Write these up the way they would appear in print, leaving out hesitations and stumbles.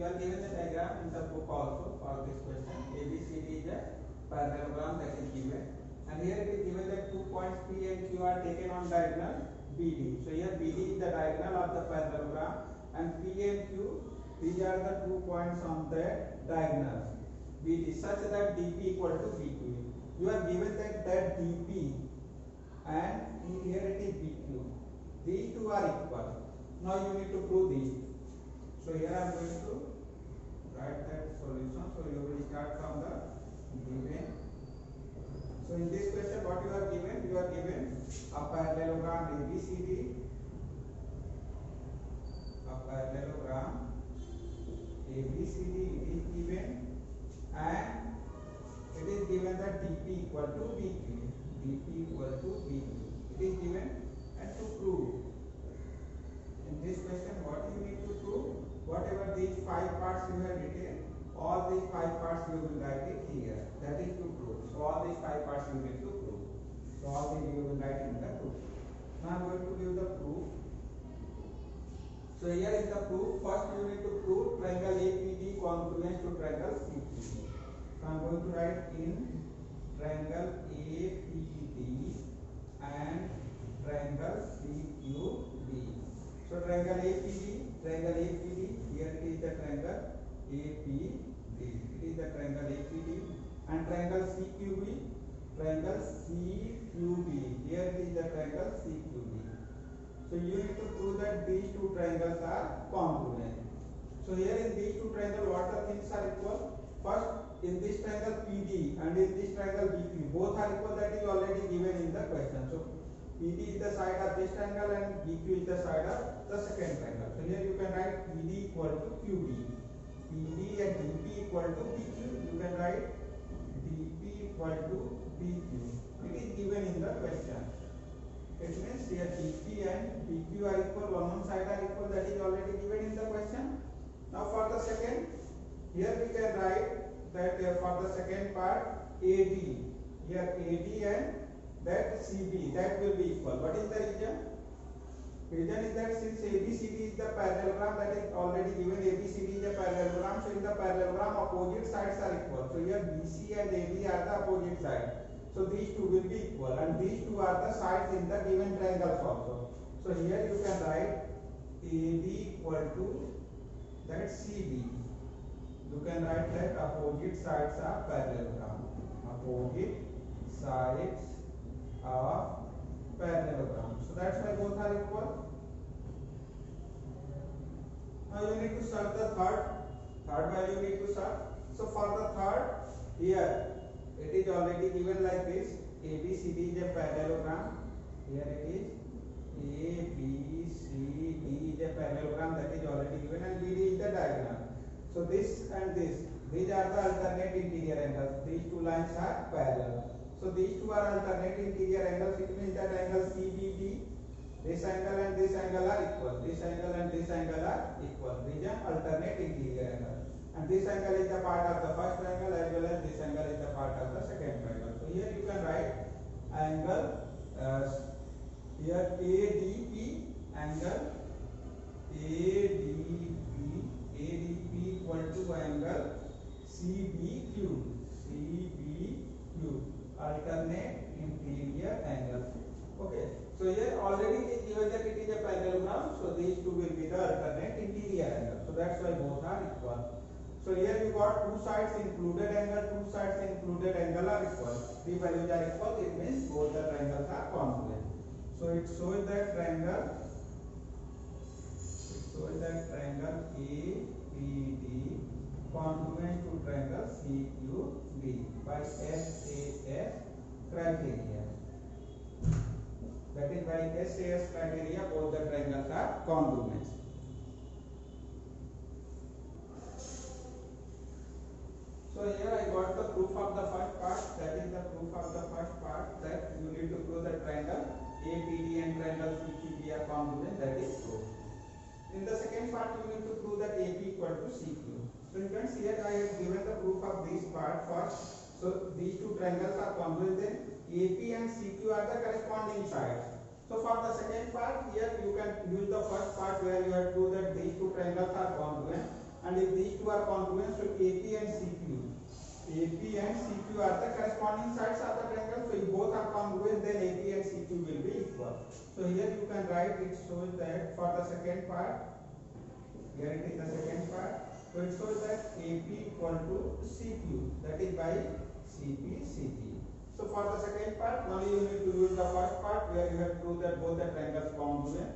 you are given the diagram in the book also for this question. ABCD is a parallelogram that is given, and here it is given that 2 points P and Q are taken on diagonal BD. So here BD is the diagonal of the parallelogram, and P and Q, these are the 2 points on the diagonal BD, such that DP equal to BQ. You are given that DP and here it is BQ. These two are equal. Now you need to prove these. So here I am going to write that solution. So you will start from the given. So in this question, what you are given a parallelogram ABCD, a parallelogram ABCD it is given, and it is given that DP equal to BQ. DP equal to BQ. It is given, and to prove in this question, what you need to prove? Whatever these 5 parts you have written, all these 5 parts you will write it here. That is to prove. So all these 5 parts you need to prove. So all these you will write in the proof. Now I am going to give the proof. So here is the proof. First you need to prove triangle APD congruent to triangle CPD. So I am going to write in triangle APD and triangle CQD. So triangle APD, here it is the triangle APD. It is the triangle APD, and triangle CQB, here it is the triangle CQB. So you need to prove that these two triangles are congruent. So here in these two triangles, what are things are equal? First, in this triangle PD and in this triangle BQ, both are equal. That is already given in the question. So PD is the side of this triangle and BQ is the side of the second triangle. So here you can write PD equal to QD. PD and DP equal to BQ. You can write DP equal to BQ. It is given in the question. It means here DP and BQ are equal, one side are equal. That is already given in the question. Now for the second, here we can write that for the second part AD. Here AD and that CB, that will be equal. What is the reason? Reason is that since ABCD is the parallelogram, that is already given, ABCD is a parallelogram. So in the parallelogram, opposite sides are equal. So here BC and AB are the opposite sides. So these two will be equal, and these two are the sides in the given triangles also. So here you can write AD equal to that CB. You can write that opposite sides are parallelogram. Opposite sides of parallelogram. So that's why both are equal. Now you need to solve the third value you need to solve. So for the third, here it is already given like this. ABCD is a parallelogram. Here it is ABCD is a parallelogram, that is already given, and BD is the diagonal. So this and this, these are the alternate interior angles. These two lines are parallel. So these two are alternate interior angles. It means that angle CBD, this angle and this angle are equal. This angle and this angle are equal. These are alternate interior angles. And this angle is the part of the first triangle, as well as this angle is the part of the second triangle. So here you can write angle here ADP, angle ADP equal to angle CBQ, alternate interior angles. Okay. So here already it is given that it is a parallelogram. So these two will be the alternate interior angles. So that's why both are equal. So here you got two sides included angle, two sides included angle are equal. Three values are equal. It means both the triangles are congruent. So it shows that triangle APD congruent to triangle CQD by SAS criteria. That is by SAS criteria, both the triangles are congruent. So here I got the proof of the first part. That is the proof of the first part, that you need to prove the triangle APD and triangle CQD are congruent. That is proof. In the second part, you need to prove that AP equal to CQ. So you can see here I have given the proof of this part first. So these two triangles are congruent, then AP and CQ are the corresponding sides. So for the second part, here you can use the first part where you have proved that these two triangles are congruent, and if these two two are congruent, so AP and CQ are the corresponding sides of the triangle. So if both are congruent, then AP and CQ will be equal. So here you can write, it shows that for the second part, here it is the second part. So it shows that AP equal to CQ, that is by CP. So for the second part, only you need to use the first part where you have proved that both the triangles congruent,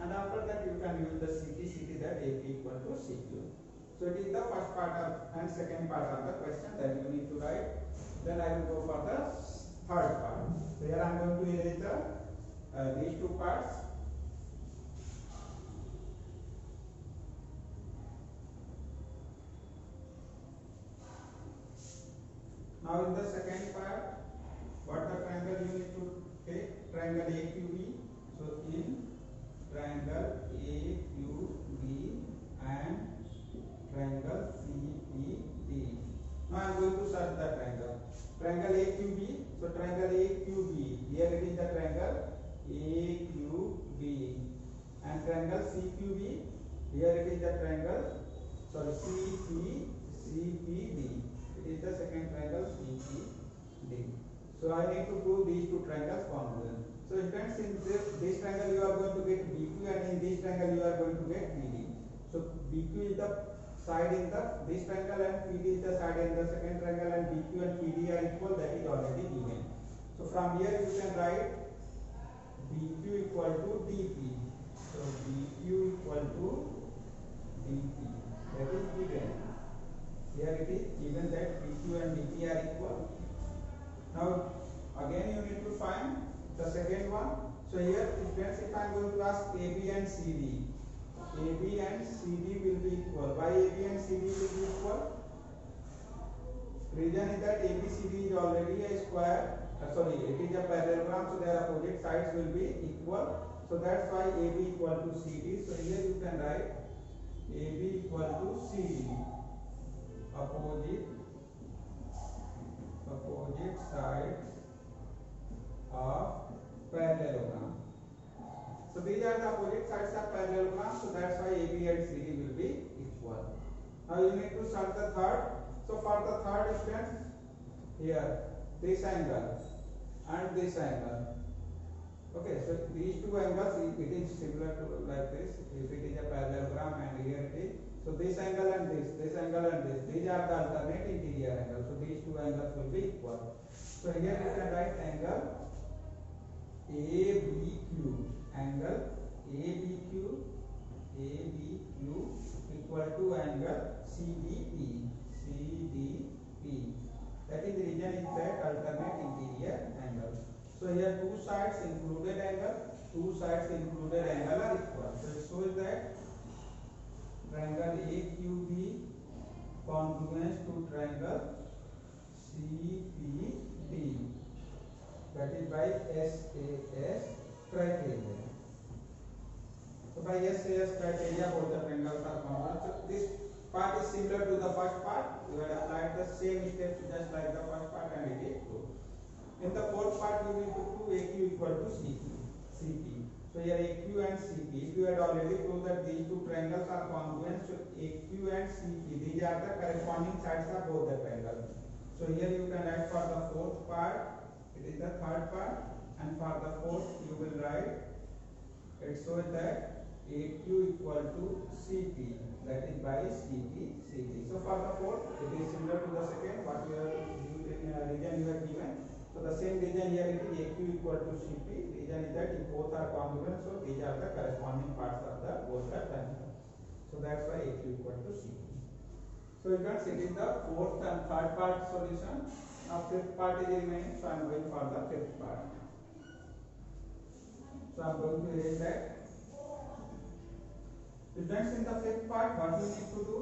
and after that you can use the CP that AP equal to CQ. So it is the first part and second part of the question that you need to write. Then I will go for the third part. So here I am going to erase these two parts. Now in the second part, what the triangle you need to take? Triangle AQB. So in triangle AQB and triangle CPD. Now I am going to search the triangle. Triangle AQB. So triangle AQB. Here it is the triangle AQB. And triangle CQB. Here it is the triangle. Sorry, CPD. It is the second triangle CPD. So I need to prove these two triangles congruent. So friends, in this triangle you are going to get BQ, and in this triangle you are going to get PD. So BQ is the side in this triangle and PD is the side in the second triangle, and BQ and PD are equal, that is already given. So from here you can write BQ equal to DP. So BQ equal to DP, that is given. Here it is given that BQ and DP are equal. Now again you need to find the second one. So here friends, if I am going to ask AB and CD, AB and CD will be equal. Why AB and CD will be equal? Reason is that ABCD is already a square. It is a parallelogram, so their opposite sides will be equal. So that's why AB equal to CD. So here you can write AB equal to CD. Opposite sides of parallelogram. So these are the opposite sides of parallelogram. So that's why AB and CD will be equal. Now you need to solve the third. So for the third instance, here this angle and this angle. Okay, so these two angles, it is similar to like this. If it is a parallelogram and here it is. So this angle and this angle and this, these are the alternate interior angles. So these two angles will be equal. So here you can write angle ABQ. Angle ABQ equal to angle CDP. That is the reason is that alternate interior angle. So here two sides included angle are equal. So it shows that triangle AQB congruent to triangle CPD, that is by SAS criteria. So by SAS criteria both the triangles are congruent. So this part is similar to the first part. We had applied the same steps just like the first part and it is true. In the fourth part you need to prove AQ equal to CP. So here AQ and CP, if you had already proved that these two triangles are congruent, so AQ and CP, these are the corresponding sides of both the triangles. So here you can write for the fourth part, it is the third part, and for the fourth you will write, it shows that AQ equal to CP, that is by CP. So for the fourth, it is similar to the second, what you have used in region you have given. So the same region here it is AQ equal to CP. Reason is that if both are congruent, so these are the corresponding parts of the both the triangle. So that's why AQ equal to CP. So you can see it is the fourth and third part solution. Now fifth part is remaining, so I am going for the fifth part. So I am going to erase that. Students, in the fifth part, what you need to do?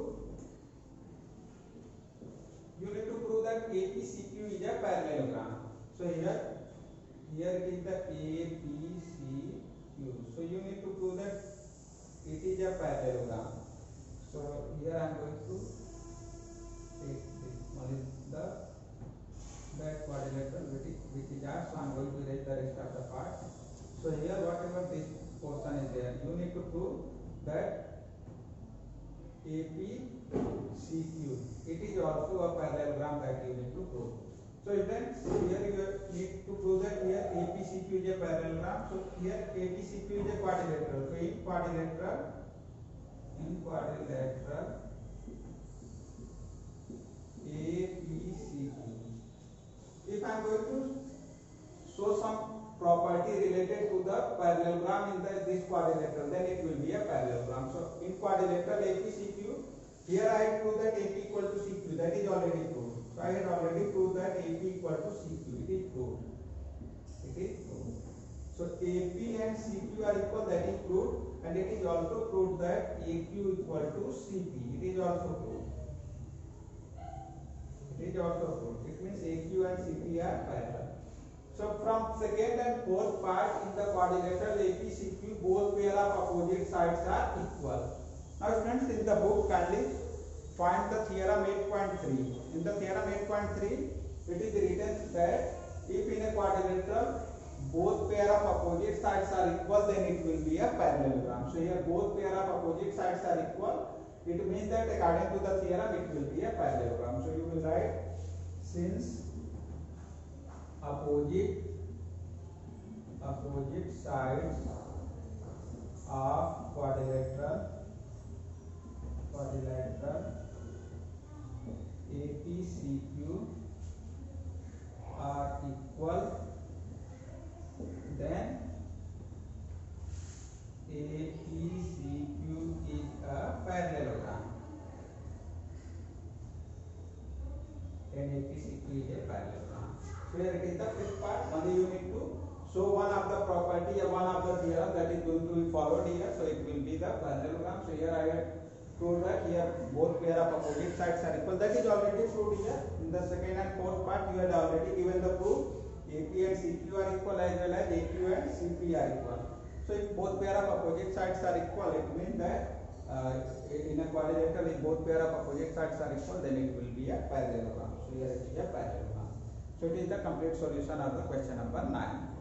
You need to prove that APCQ is a parallelogram. So here it is the APCQ. So you need to prove that it is a parallelogram. So here I am going to take this one is the that quadrilateral which is R. So I am going to erase the rest of the part. So here whatever this portion is there, you need to prove that APCQ CQ. It is also a parallelogram that you need to prove. So students, here you need to prove that here APCQ is a parallelogram. So here APCQ is a quadrilateral. So in quadrilateral APCQ. If I am going to show some property related to the parallelogram in this quadrilateral, then it will be a parallelogram. So in quadrilateral APCQ, here I have proved that AP equal to CQ. That is already proved. So I had already proved that AP equal to CQ. It is proved. It is proved. So AP and CQ are equal. That is proved, and it is also proved that AQ equal to CP. It is also proved. It is also proved. It means AQ and CP are parallel. So from second and fourth part in the quadrilateral APCQ, both pair of opposite sides are equal. Now students, in the book kindly find the theorem 8.3. In the theorem 8.3, it is written that if in a quadrilateral both pair of opposite sides are equal, then it will be a parallelogram. So here both pair of opposite sides are equal. It means that according to the theorem, it will be a parallelogram. So you will write, since opposite sides of quadrilateral APCQ are equal, then APCQ is a parallelogram. Then APCQ is a parallelogram. So here it is the fifth part. Only you need to show one of the property or one of the theorem that is going to be followed here. So it will be the parallelogram. So here I have proved that here both pair of opposite sides are equal. That is already proved here. In the second and fourth part, you had already given the proof. AP and CQ are equal as well as AQ and CP are equal. So if both pair of opposite sides are equal, it means that in a quadrilateral, if both pair of opposite sides are equal, then it will be a parallelogram. So here it is a parallelogram. So it is the complete solution of the question number 9.